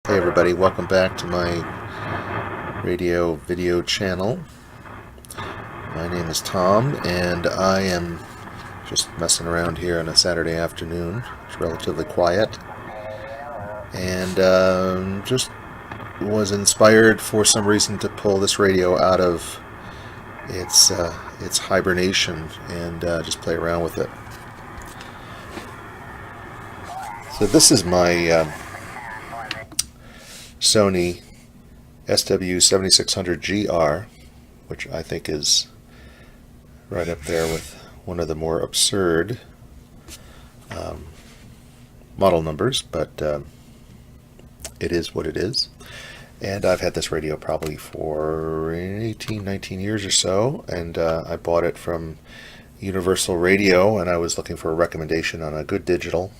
Hey everybody, welcome back to my radio video channel. My name is Tom and I am just messing around here on a Saturday afternoon. It's relatively quiet and just was inspired for some reason to pull this radio out of its hibernation and just play around with it. So this is my Sony SW7600GR, which I think is right up there with one of the more absurd model numbers, but it is what it is. And I've had this radio probably for 18, 19 years or so, and I bought it from Universal Radio, and I was looking for a recommendation on a good digital,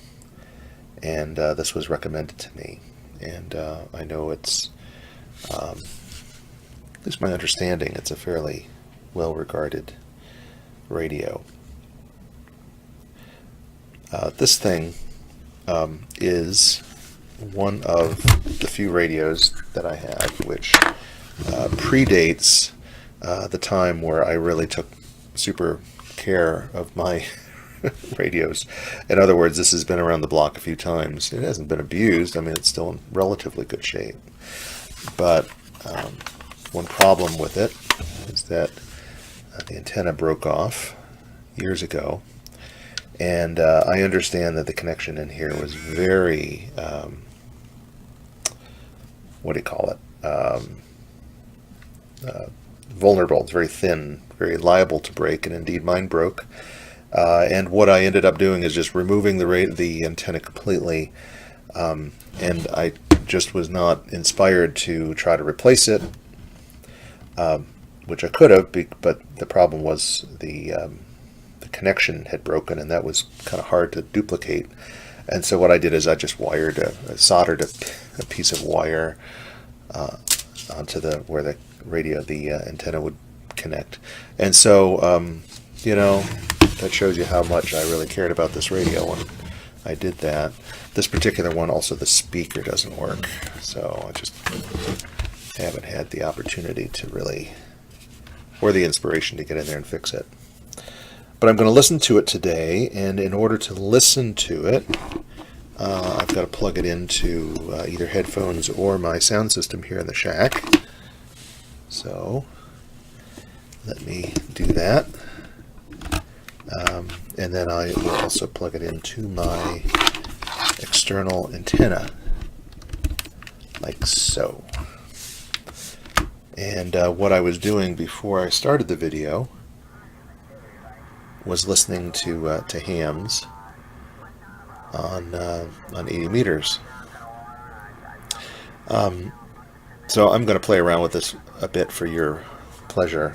and this was recommended to me. And I know it's, at least my understanding, it's a fairly well-regarded radio. This thing is one of the few radios that I have which predates the time where I really took super care of my radios. In other words, this has been around the block a few times. It hasn't been abused. I mean, it's still in relatively good shape. But one problem with it is that the antenna broke off years ago. And I understand that the connection in here was very, what do you call it? Vulnerable. It's very thin, very liable to break, and indeed mine broke. And what I ended up doing is just removing the antenna completely, and I just was not inspired to try to replace it, which I could have, but the problem was the connection had broken, and that was kind of hard to duplicate. And so what I did is I just soldered a piece of wire onto where the radio, the antenna would connect. And so, you know, that shows you how much I really cared about this radio when I did that. This particular one, also the speaker doesn't work, so I just haven't had the opportunity to really, or the inspiration to get in there and fix it. But I'm going to listen to it today, and in order to listen to it, I've got to plug it into either headphones or my sound system here in the shack. So let me do that. And then I will also plug it into my external antenna, like so. And what I was doing before I started the video was listening to hams on 80 meters. So I'm going to play around with this a bit for your pleasure.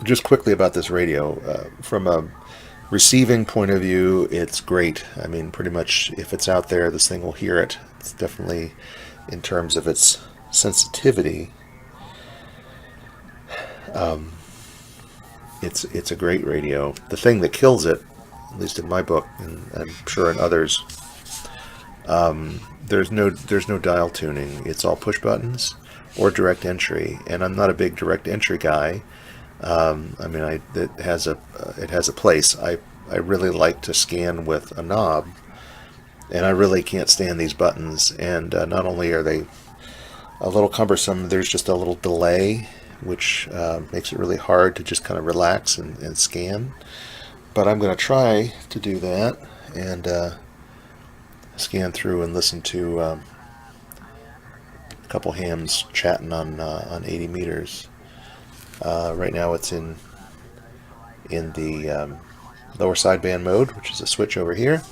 Just quickly about this radio, from a receiving point of view, it's great. I mean, pretty much if it's out there, this thing will hear it. It's definitely, in terms of its sensitivity, it's a great radio. The thing that kills it, at least in my book, and I'm sure in others, there's no dial tuning. It's all push buttons or direct entry, and I'm not a big direct entry guy. I mean, it has a place. I really like to scan with a knob, and I really can't stand these buttons. And not only are they a little cumbersome, there's just a little delay, which makes it really hard to just kind of relax and scan. But I'm going to try to do that and scan through and listen to a couple hams chatting on 80 meters. Right now it's in the lower sideband mode, which is a switch over here,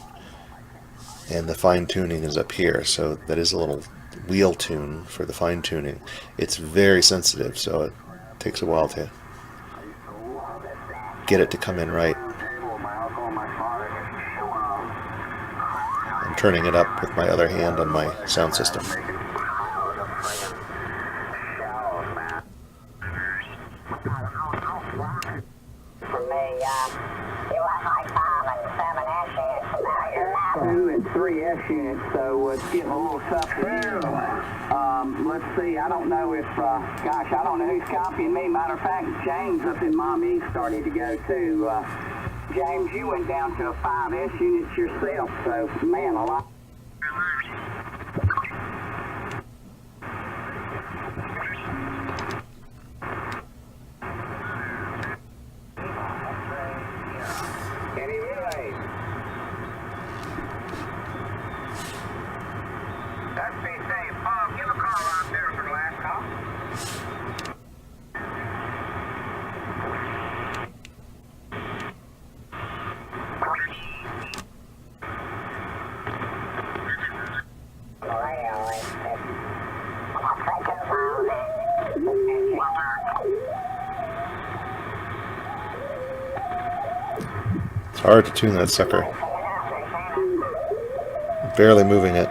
and the fine tuning is up here, so that is a little wheel tune for the fine tuning. It's very sensitive, so it takes a while to get it to come in right. I'm turning it up with my other hand on my sound system. Two and 3 F units, so it's getting a little substitute. Let's see, I don't know if, gosh, I don't know who's copying me. Matter of fact, James up in Mom East started to go too. James, you went down to a 5S unit yourself, so man, a lot. Any relays? That's be safe. Give a call out there for the last call. It's hard to tune that sucker. Barely moving it.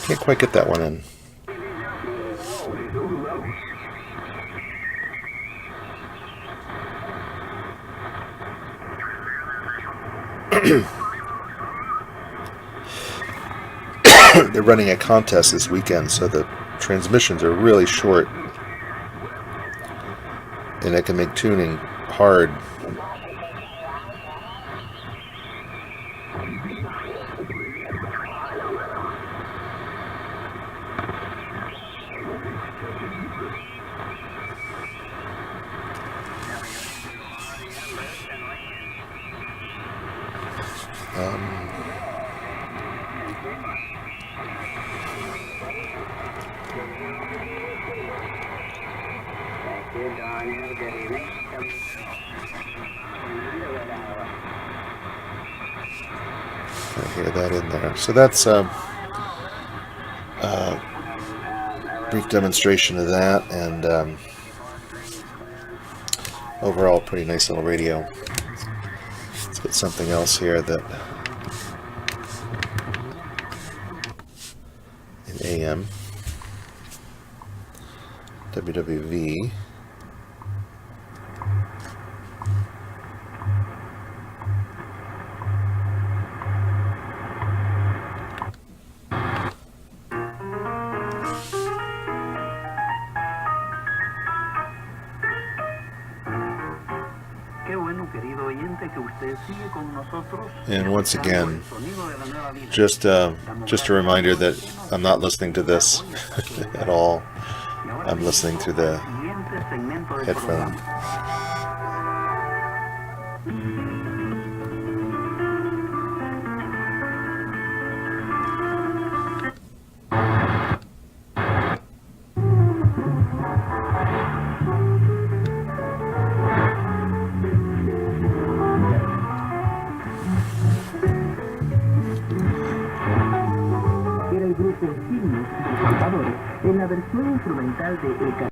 Can't quite get that one in. They're running a contest this weekend, so the transmissions are really short, and it can make tuning hard. I hear that in there. So that's a brief demonstration of that, and overall pretty nice little radio. Let's get something else here that in AM WWV. And once again, just a reminder that I'm not listening to this at all. I'm listening through the headphone. En la versión instrumental de